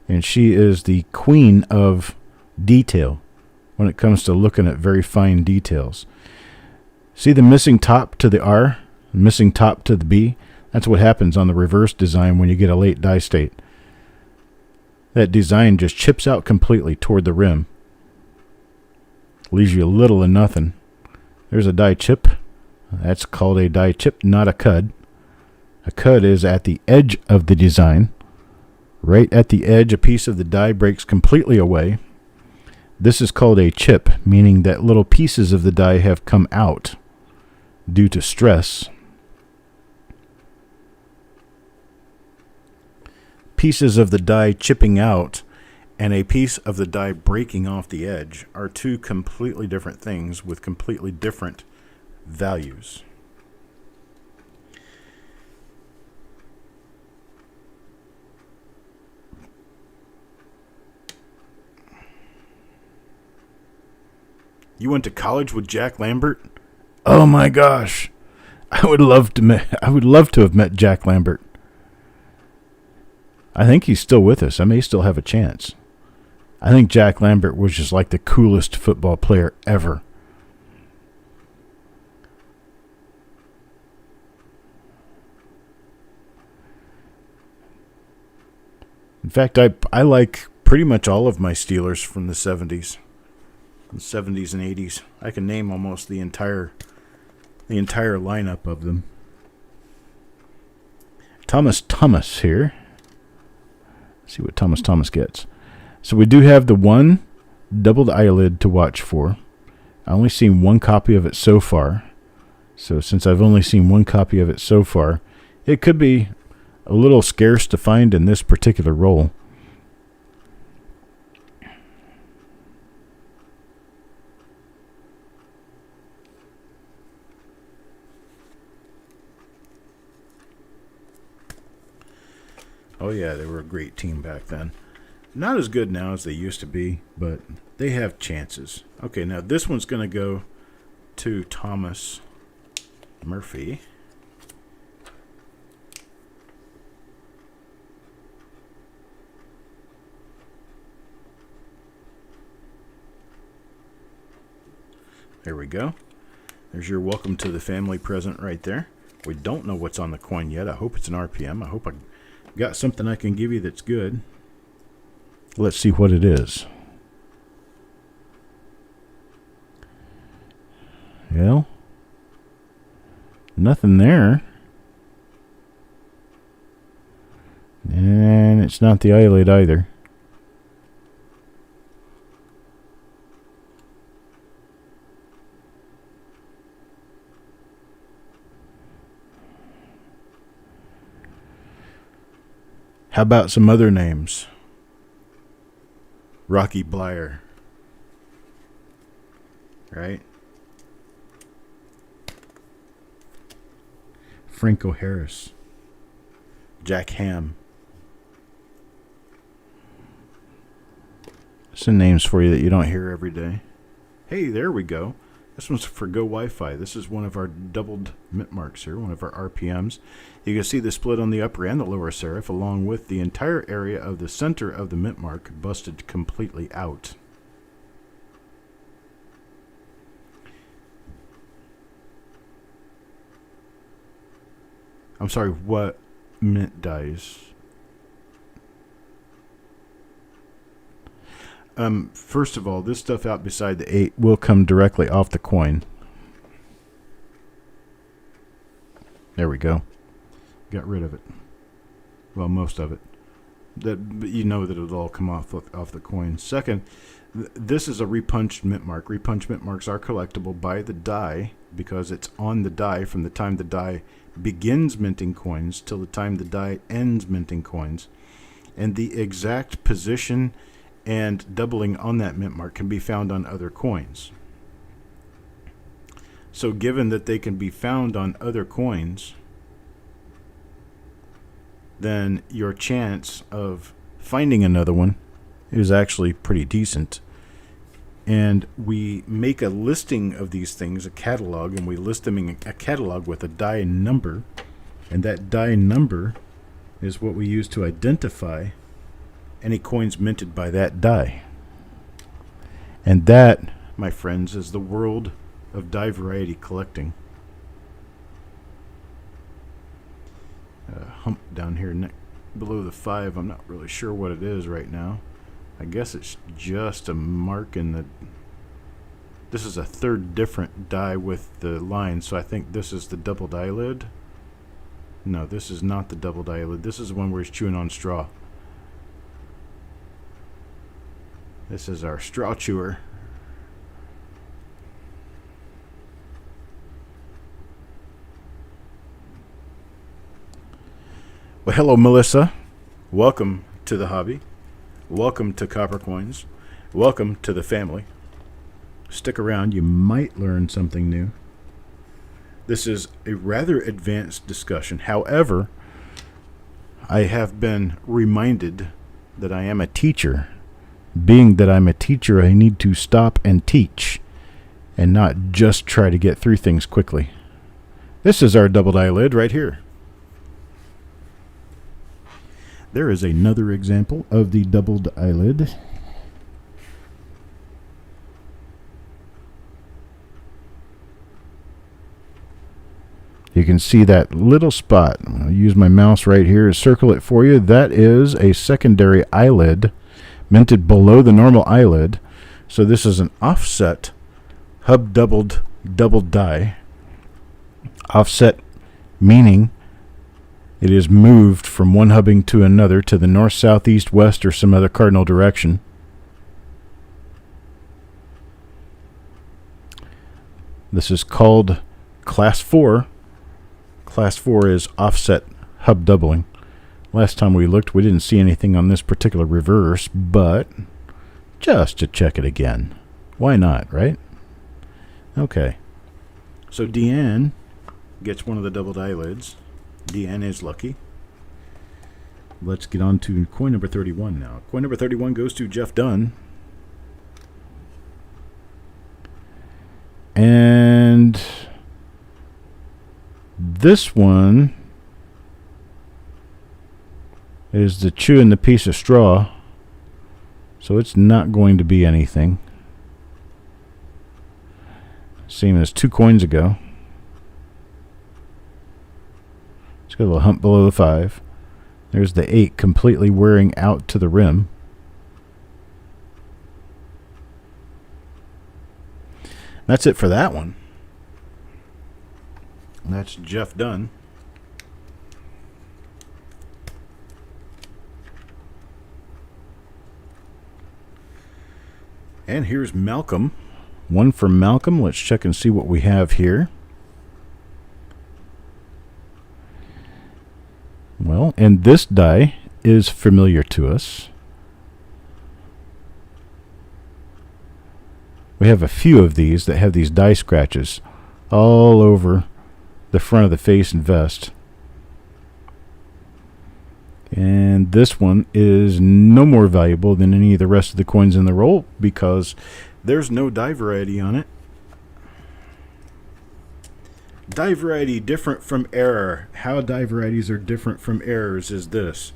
And she is the queen of detail when it comes to looking at very fine details. See the missing top to the R, missing top to the B? That's what happens on the reverse design when you get a late die state. That design just chips out completely toward the rim. Leaves you little and nothing. There's a die chip. That's called a die chip, not a cud. A cud is at the edge of the design. Right at the edge, a piece of the die breaks completely away. This is called a chip, meaning that little pieces of the die have come out due to stress. Pieces of the die chipping out and a piece of the die breaking off the edge are two completely different things with completely different values. You went to college with Jack Lambert? Oh my gosh. I would love to have met Jack Lambert. I think he's still with us. I may still have a chance. I think Jack Lambert was just like the coolest football player ever. In fact, I like pretty much all of my Steelers from the 70s. The 70s and 80s. I can name almost the entire lineup of them. Thomas here. See what Thomas gets. So we do have the one doubled eyelid to watch for. I only seen one copy of it so far. So since I've only seen one copy of it so far, it could be a little scarce to find in this particular roll. Oh yeah, they were a great team back then. Not as good now as they used to be, but they have chances. Okay, now this one's going to go to Thomas Murphy. There we go. There's your welcome to the family present right there. We don't know what's on the coin yet. I hope it's an RPM. I hope I got something I can give you that's good. Let's see what it is. Well, nothing there. And it's not the eyelid either. How about some other names? Rocky Blyer. Right? Franco Harris. Jack Ham. Some names for you that you don't hear every day. Hey, there we go. This one's for Go Wi-Fi. This is one of our doubled mint marks here, one of our RPMs. You can see the split on the upper and the lower serif, along with the entire area of the center of the mint mark busted completely out. I'm sorry, what mint dies? First of all, this stuff out beside the 8 will come directly off the coin. There we go. Got rid of it. Well, most of it. But you know that it'll all come off the coin. Second, this is a repunched mint mark. Repunched mint marks are collectible by the die because it's on the die from the time the die begins minting coins till the time the die ends minting coins. And the exact position and doubling on that mint mark can be found on other coins. So given that they can be found on other coins, then your chance of finding another one is actually pretty decent. And we make a listing of these things, a catalog, and we list them in a catalog with a die number. And that die number is what we use to identify any coins minted by that die. And that, my friends, is the world of die variety collecting. Hump down here below the 5, I'm not really sure what it is right now. I guess it's just a mark in the... This is a third different die with the line, so I think this is the doubled eyelid. No, this is not the doubled eyelid. This is the one where he's chewing on straw. This is our straw chewer. Well, hello, Melissa. Welcome to the hobby. Welcome to Copper Coins. Welcome to the family. Stick around. You might learn something new. This is a rather advanced discussion. However, I have been reminded that I am a teacher. Being that I'm a teacher, I need to stop and teach and not just try to get through things quickly. This is our doubled eyelid right here. There is another example of the doubled eyelid. You can see that little spot. I'll use my mouse right here to circle it for you. That is a secondary eyelid minted below the normal eyelid. So this is an offset hub doubled die. Offset meaning it is moved from one hubbing to another to the north, south, east, west, or some other cardinal direction. This is called Class 4. Class 4 is offset hub doubling. Last time we looked, we didn't see anything on this particular reverse, but just to check it again. Why not, right? Okay. So Deanne gets one of the doubled eyelids. Deanne is lucky. Let's get on to coin number 31 now. Coin number 31 goes to Jeff Dunn. And This one is the chewing the piece of straw, so it's not going to be anything. Same as 2 coins ago. It's got a little hump below the 5. There's the 8 completely wearing out to the rim. That's it for that one. That's Jeff done. And here's Malcolm. One for Malcolm. Let's check and see what we have here. Well, and this die is familiar to us. We have a few of these that have these die scratches all over the front of the face and vest. And this one is no more valuable than any of the rest of the coins in the roll because there's no die variety on it. Die variety different from error. How die varieties are different from errors is this.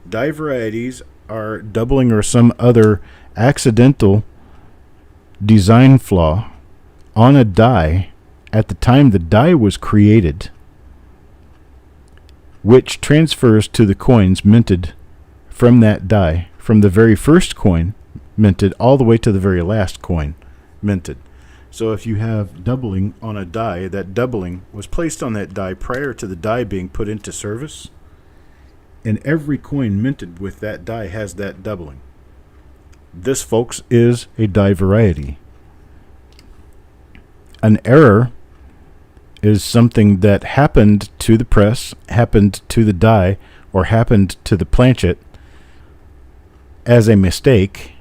Die varieties are doubling or some other accidental design flaw on a die at the time the die was created, which transfers to the coins minted from that die, from the very first coin minted all the way to the very last coin minted. So if you have doubling on a die, that doubling was placed on that die prior to the die being put into service, and every coin minted with that die has that doubling. This, folks, is a die variety. An error is something that happened to the press, happened to the die, or happened to the planchet as a mistake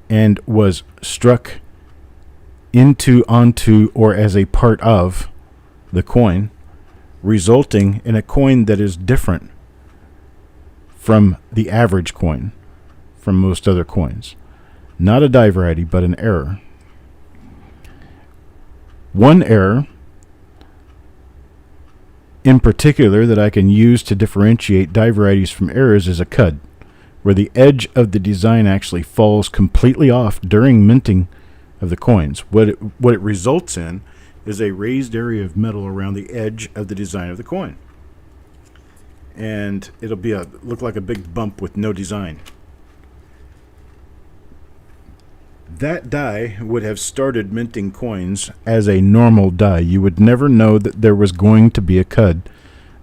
and was struck into, onto, or as a part of the coin, resulting in a coin that is different from the average coin, from most other coins. Not a die variety, but an error. One error in particular that I can use to differentiate die varieties from errors is a cud, where the edge of the design actually falls completely off during minting of the coins. What it results in is a raised area of metal around the edge of the design of the coin, and it'll be look like a big bump with no design. That die would have started minting coins as a normal die. You would never know that there was going to be a cud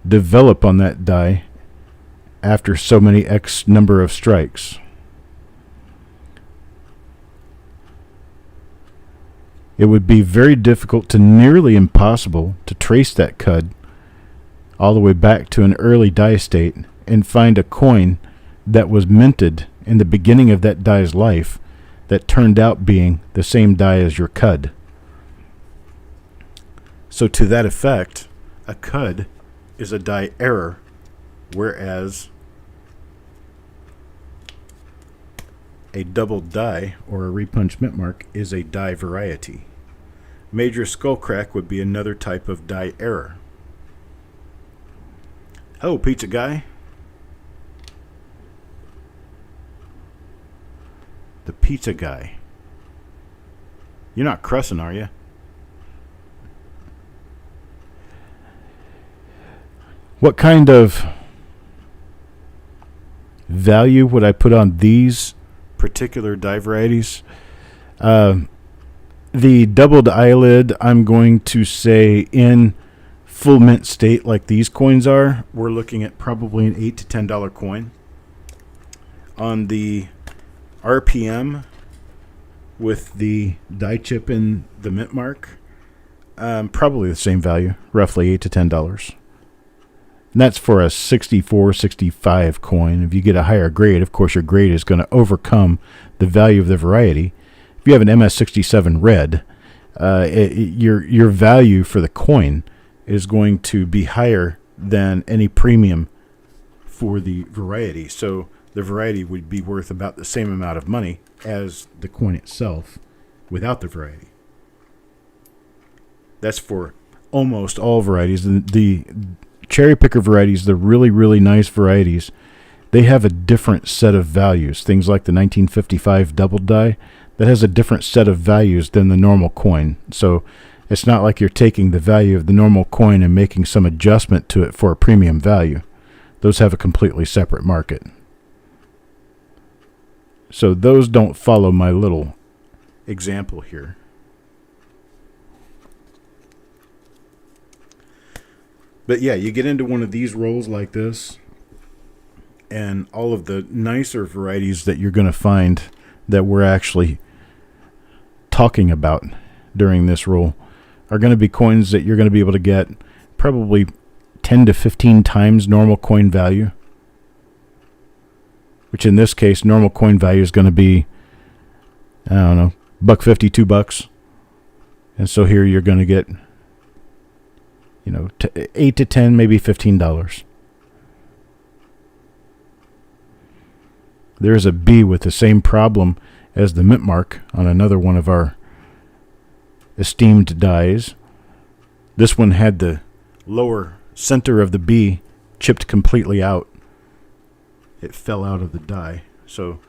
develop on that die after so many X number of strikes. It would be very difficult to nearly impossible to trace that cud all the way back to an early die state and find a coin that was minted in the beginning of that die's life that turned out being the same die as your cud. So to that effect, a cud is a die error, whereas a doubled die or a repunch mint mark is a die variety. Major skull crack would be another type of die error. Hello, pizza guy. The pizza guy. You're not cussing, are you? What kind of value would I put on these particular die varieties? The doubled eyelid, I'm going to say in full mint state like these coins are, we're looking at probably an $8 to $10 coin. On the RPM with the die chip in the mint mark, probably the same value, roughly $8 to $10. And that's for a 64, 65 coin. If you get a higher grade, of course, your grade is going to overcome the value of the variety. If you have an MS67 red, your value for the coin is going to be higher than any premium for the variety. So the variety would be worth about the same amount of money as the coin itself without the variety. That's for almost all varieties. The cherry picker varieties, the really, really nice varieties, they have a different set of values. Things like the 1955 double die, that has a different set of values than the normal coin. So it's not like you're taking the value of the normal coin and making some adjustment to it for a premium value. Those have a completely separate market. So those don't follow my little example here. But yeah, you get into one of these rolls like this, and all of the nicer varieties that you're going to find that we're actually talking about during this roll are going to be coins that you're going to be able to get probably 10 to 15 times normal coin value, which in this case, normal coin value is going to be, I don't know, $1.50, $2. And so here you're going to get, 8 to 10, maybe $15. There's a B with the same problem as the mint mark on another one of our esteemed dies. This one had the lower center of the B chipped completely out. It fell out of the die, so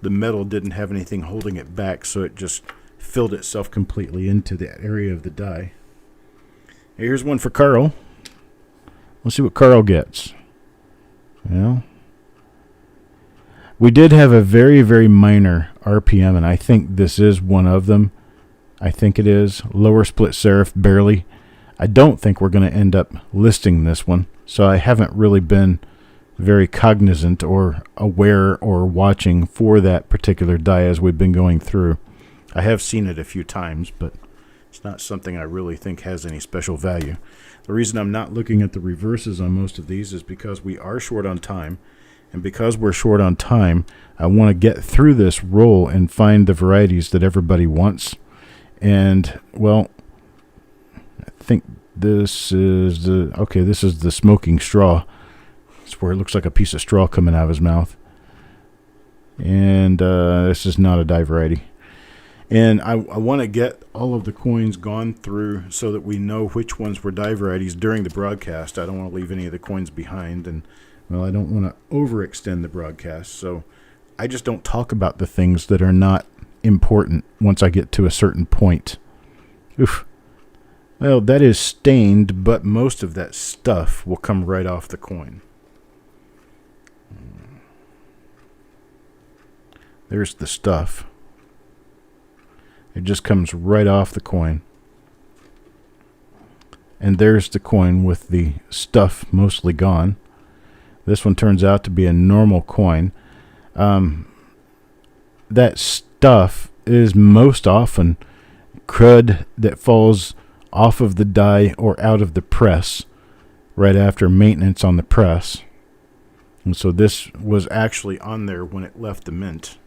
the metal didn't have anything holding it back, so it just filled itself completely into that area of the die. Here's one for Carl. Let's see what Carl gets. Well, we did have a very, very minor RPM, and I think this is one of them. I think it is. Lower split serif, barely. I don't think we're going to end up listing this one, so I haven't really been very cognizant or aware or watching for that particular die as we've been going through. I have seen it a few times, but it's not something I really think has any special value. The reason I'm not looking at the reverses on most of these is because we are short on time. And because we're short on time, I want to get through this roll and find the varieties that everybody wants. And, well, I think this is this is the smoking straw. It's where it looks like a piece of straw coming out of his mouth. And this is not a die variety. And I want to get all of the coins gone through so that we know which ones were die varieties during the broadcast. I don't want to leave any of the coins behind, and well, I don't want to overextend the broadcast, so I just don't talk about the things that are not important once I get to a certain point. Oof. Well, that is stained, but most of that stuff will come right off the coin. There's the stuff. It just comes right off the coin. And there's the coin with the stuff mostly gone. This one turns out to be a normal coin. That stuff is most often crud that falls off of the die or out of the press right after maintenance on the press. And so this was actually on there when it left the mint.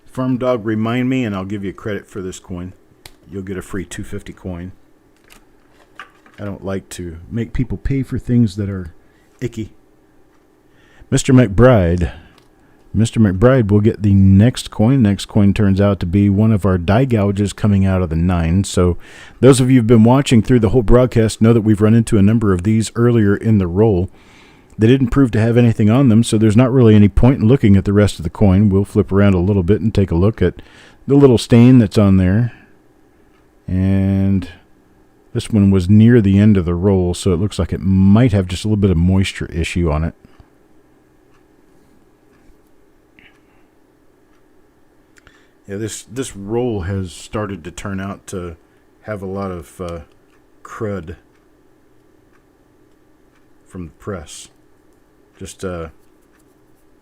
Farm Dog, remind me, and I'll give you credit for this coin. You'll get a free $2.50 coin. I don't like to make people pay for things that are icky. Mr. McBride will get the next coin. Next coin turns out to be one of our die gouges coming out of the 9. So those of you who've been watching through the whole broadcast know that we've run into a number of these earlier in the roll. They didn't prove to have anything on them, so there's not really any point in looking at the rest of the coin. We'll flip around a little bit and take a look at the little stain that's on there. And this one was near the end of the roll, so it looks like it might have just a little bit of moisture issue on it. Yeah, this roll has started to turn out to have a lot of crud from the press. Just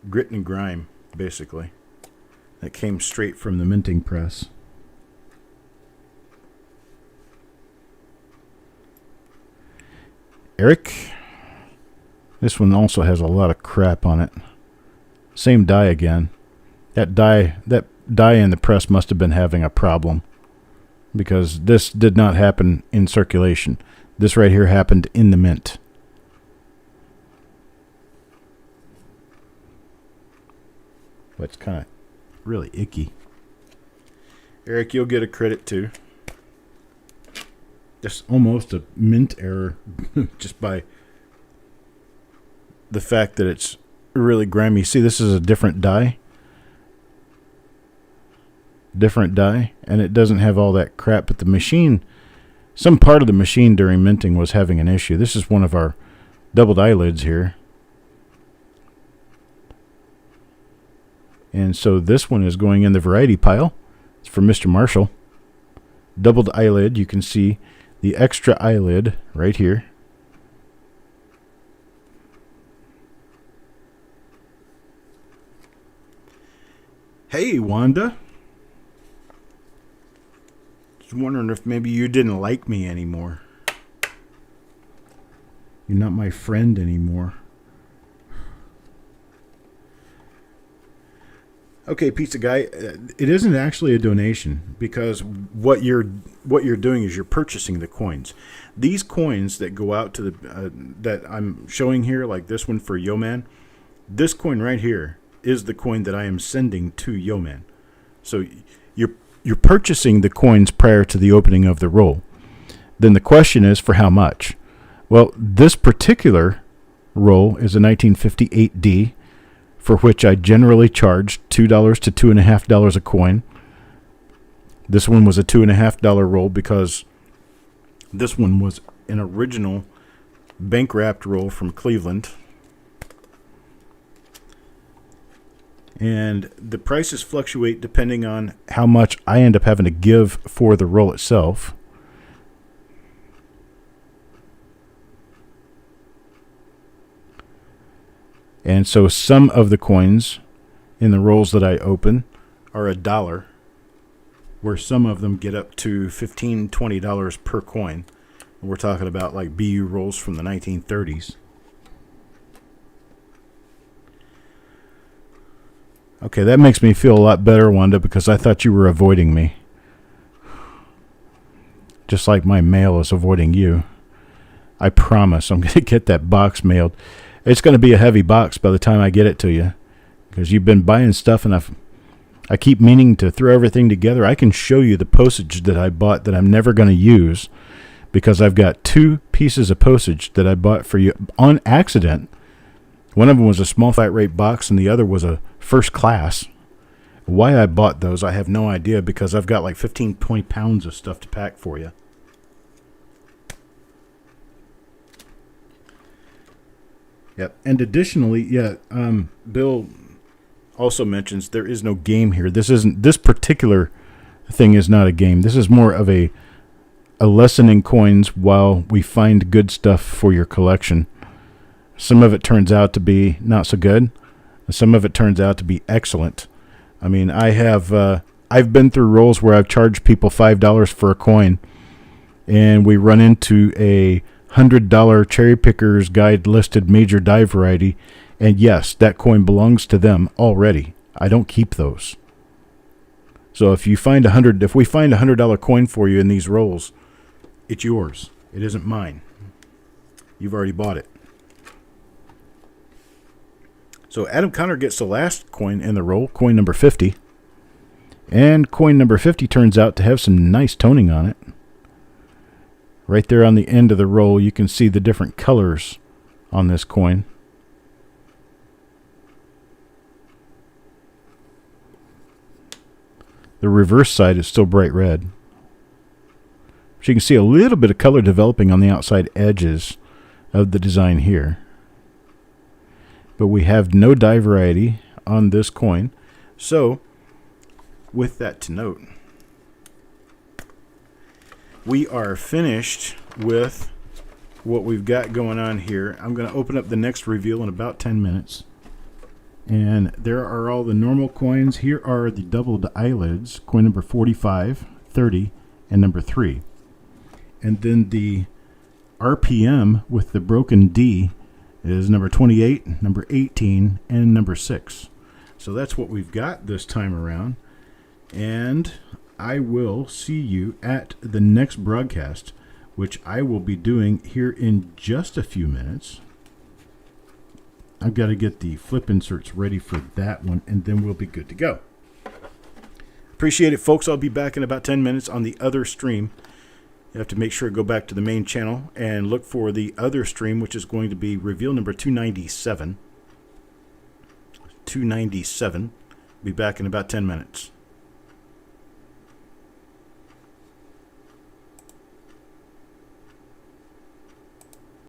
grit and grime, basically. That came straight from the minting press. Eric, this one also has a lot of crap on it. Same die again. That die in the press must have been having a problem, because this did not happen in circulation. This right here happened in the mint. But it's kind of really icky. Eric, you'll get a credit too. Just almost a mint error just by the fact that it's really grimy. See, this is a different die. And it doesn't have all that crap, but the machine, some part of the machine during minting was having an issue. This is one of our doubled eyelids here. And so this one is going in the variety pile. It's for Mr. Marshall. Doubled eyelid. You can see the extra eyelid right here. Hey, Wanda. Just wondering if maybe you didn't like me anymore. You're not my friend anymore. Okay, Pizza Guy, it isn't actually a donation because what you're doing is you're purchasing the coins. These coins that go out to the that I'm showing here, like this one for Yo-Man, this coin right here is the coin that I am sending to Yo-Man. So you're purchasing the coins prior to the opening of the roll. Then the question is for how much? Well, this particular roll is a 1958D, for which I generally charge $2 to $2.50 a coin. This one was a $2.50 roll because this one was an original bank wrapped roll from Cleveland. And the prices fluctuate depending on how much I end up having to give for the roll itself. And so some of the coins in the rolls that I open are $1, where some of them get up to $15, $20 per coin. We're talking about like BU rolls from the 1930s. Okay, that makes me feel a lot better, Wanda, because I thought you were avoiding me. Just like my mail is avoiding you. I promise I'm going to get that box mailed. It's going to be a heavy box by the time I get it to you, because you've been buying stuff, and I keep meaning to throw everything together. I can show you the postage that I bought that I'm never going to use, because I've got 2 pieces of postage that I bought for you on accident. One of them was a small flat rate box, and the other was a first class. Why I bought those, I have no idea, because I've got like 15, 20 pounds of stuff to pack for you. Yep. And additionally, Bill also mentions there is no game here. This particular thing is not a game. This is more of a lesson in coins while we find good stuff for your collection. Some of it turns out to be not so good. Some of it turns out to be excellent. I mean, I've been through rolls where I've charged people $5 for a coin, and we run into a $100 Cherry Picker's Guide listed major die variety, and yes, that coin belongs to them already. I don't keep those. So if we find a $100 coin for you in these rolls, it's yours. It isn't mine. You've already bought it. So Adam Connor gets the last coin in the roll, coin number 50. And coin number 50 turns out to have some nice toning on it. Right there on the end of the roll, you can see the different colors on this coin. The reverse side is still bright red. So you can see a little bit of color developing on the outside edges of the design here. But we have no die variety on this coin. So, with that to note, we are finished with what we've got going on here. I'm going to open up the next reveal in about 10 minutes. And there are all the normal coins. Here are the doubled eyelids, coin number 45, 30, and number 3. And then the RPM with the broken D is number 28, number 18, and number 6. So that's what we've got this time around. And I will see you at the next broadcast, which I will be doing here in just a few minutes. I've got to get the flip inserts ready for that one, and then we'll be good to go. Appreciate it, folks. I'll be back in about 10 minutes on the other stream. You have to make sure to go back to the main channel and look for the other stream, which is going to be reveal number 297. 297. Be back in about 10 minutes.